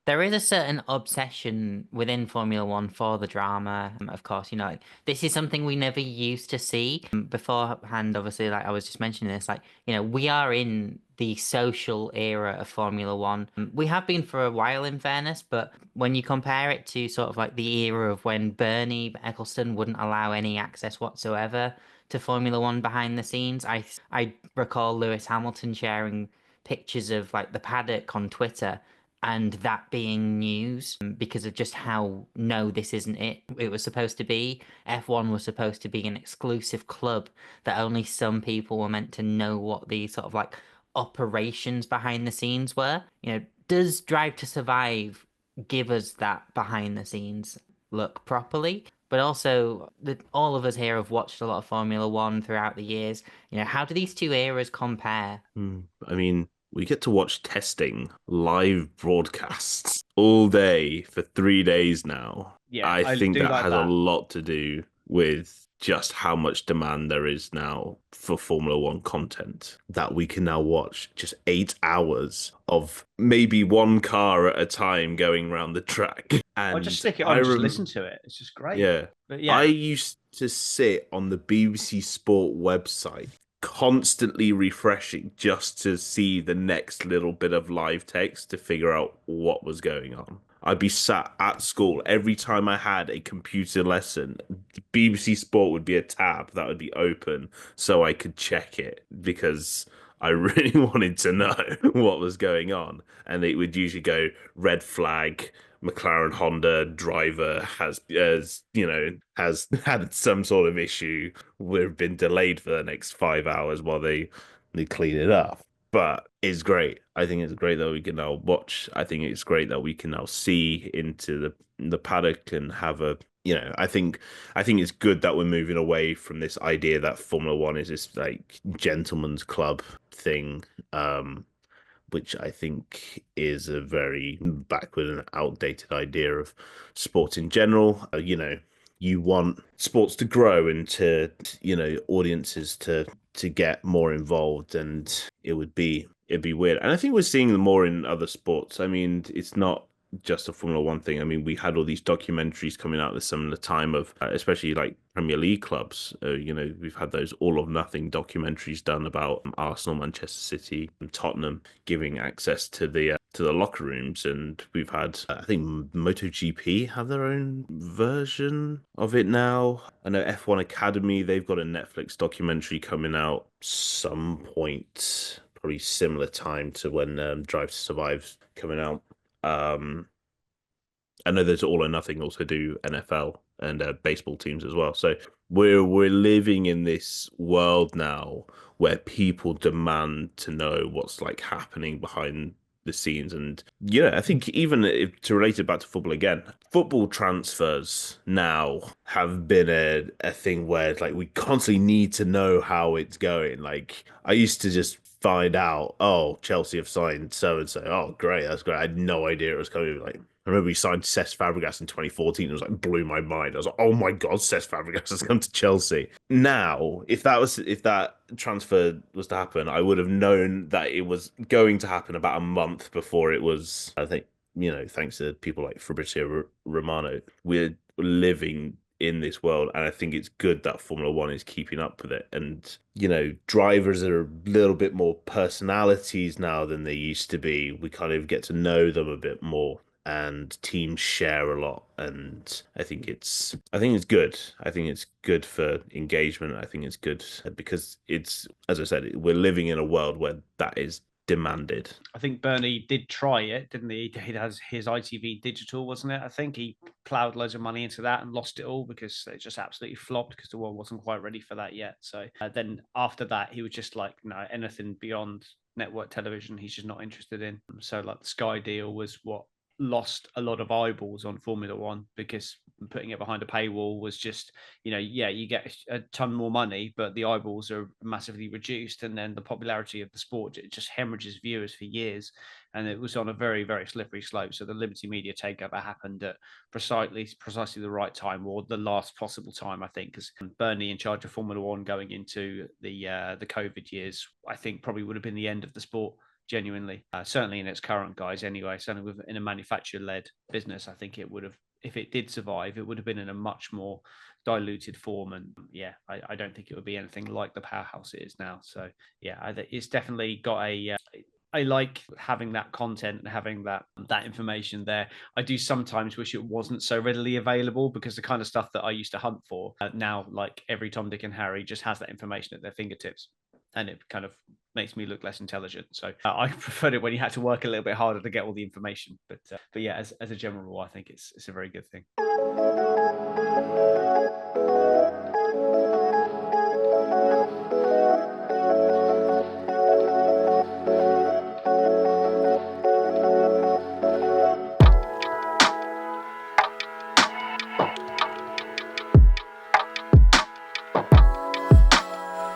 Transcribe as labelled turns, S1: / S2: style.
S1: There is a certain obsession within Formula One for the drama. Of course, this is something we never used to see beforehand. Obviously, like I was just mentioning this, like, we are in the social era of Formula One. We have been for a while, in fairness, but when you compare it to sort of like the era of when Bernie Ecclestone wouldn't allow any access whatsoever to Formula One behind the scenes, I recall Lewis Hamilton sharing pictures of like the paddock on Twitter and that being news because of just how no, this isn't it was supposed to be. F1 was supposed to be an exclusive club that only some people were meant to know what the sort of like operations behind the scenes were. Does Drive to Survive give us that behind the scenes look properly? But also, all of us here have watched a lot of Formula One throughout the years. How do these two eras compare?
S2: I mean, we get to watch testing live broadcasts all day for 3 days now.
S3: Yeah,
S2: I
S3: I
S2: think
S3: do
S2: that
S3: like
S2: has a
S3: that.
S2: lot to do with just how much demand there is now for Formula One content that we can now watch just 8 hours of maybe one car at a time going around the track.
S3: I'll just
S2: And
S3: stick it
S2: I
S3: on and just
S2: rem
S3: listen to it. It's just great.
S2: yeah,
S3: But
S2: I
S3: yeah,
S2: used to sit on the BBC Sport website constantly refreshing just to see the next little bit of live text to figure out what was going on. I'd be sat at school every time I had a computer lesson. BBC Sport would be a tab that would be open so I could check it because I really wanted to know what was going on. And it would usually go red flag, McLaren Honda driver has had some sort of issue. We've been delayed for the next 5 hours while they clean it up. But it's great. I think it's great that we can now watch. I think it's great that we can now see into the paddock and have a I think it's good that we're moving away from this idea that Formula One is this like gentleman's club thing. Which I think is a very backward and outdated idea of sports in general. You want sports to grow and to, audiences to get more involved, and it'd be weird. And I think we're seeing them more in other sports. I mean, it's not just a Formula One thing. I mean, we had all these documentaries coming out at a similar time of, especially like Premier League clubs. We've had those all or nothing documentaries done about Arsenal, Manchester City, and Tottenham giving access to the locker rooms, and we've had I think MotoGP have their own version of it now. I know F1 Academy, they've got a Netflix documentary coming out some point, probably similar time to when Drive to Survive's coming out. Um, I know there's All or Nothing also do NFL and baseball teams as well. So we're living in this world now where people demand to know what's like happening behind the scenes. And I think even if, to relate it back to football again, football transfers now have been a thing where like we constantly need to know how it's going. Like I used to just find out, oh, Chelsea have signed so and so. Oh, great, that's great. I had no idea it was coming. Like I remember we signed Cesc Fabregas in 2014. It was like blew my mind. I was like, oh my God, Cesc Fabregas has come to Chelsea. Now, if that transfer was to happen, I would have known that it was going to happen about a month before it was. I think, thanks to people like Fabrizio Romano, we're living in this world, and I think it's good that Formula One is keeping up with it. And drivers are a little bit more personalities now than they used to be. We kind of get to know them a bit more, and teams share a lot. And I think it's good. I think it's good for engagement. I think it's good because it's, as I said, we're living in a world where that is demanded.
S3: I think Bernie did try it, didn't he? He has his ITV digital, wasn't it? I think he plowed loads of money into that and lost it all because it just absolutely flopped because the world wasn't quite ready for that yet. So then after that, he was just like, no, anything beyond network television, he's just not interested in. So like the Sky deal was what lost a lot of eyeballs on Formula One because putting it behind a paywall was just, yeah, you get a ton more money, but the eyeballs are massively reduced. And then the popularity of the sport, it just hemorrhages viewers for years. And it was on a very, very slippery slope. So the Liberty Media takeover happened at precisely the right time, or the last possible time, I think, because Bernie in charge of Formula One going into the COVID years, I think probably would have been the end of the sport genuinely. Certainly in its current guise anyway, certainly in a manufacturer-led business, I think it would have, if it did survive, it would have been in a much more diluted form. And yeah, I don't think it would be anything like the powerhouse it is now. So yeah, it's definitely got a I like having that content and having that information there. I do sometimes wish it wasn't so readily available, because the kind of stuff that I used to hunt for now, like every Tom, Dick, and Harry just has that information at their fingertips, and it kind of makes me look less intelligent. So I preferred it when you had to work a little bit harder to get all the information. But yeah, as a general rule, I think it's a very good thing.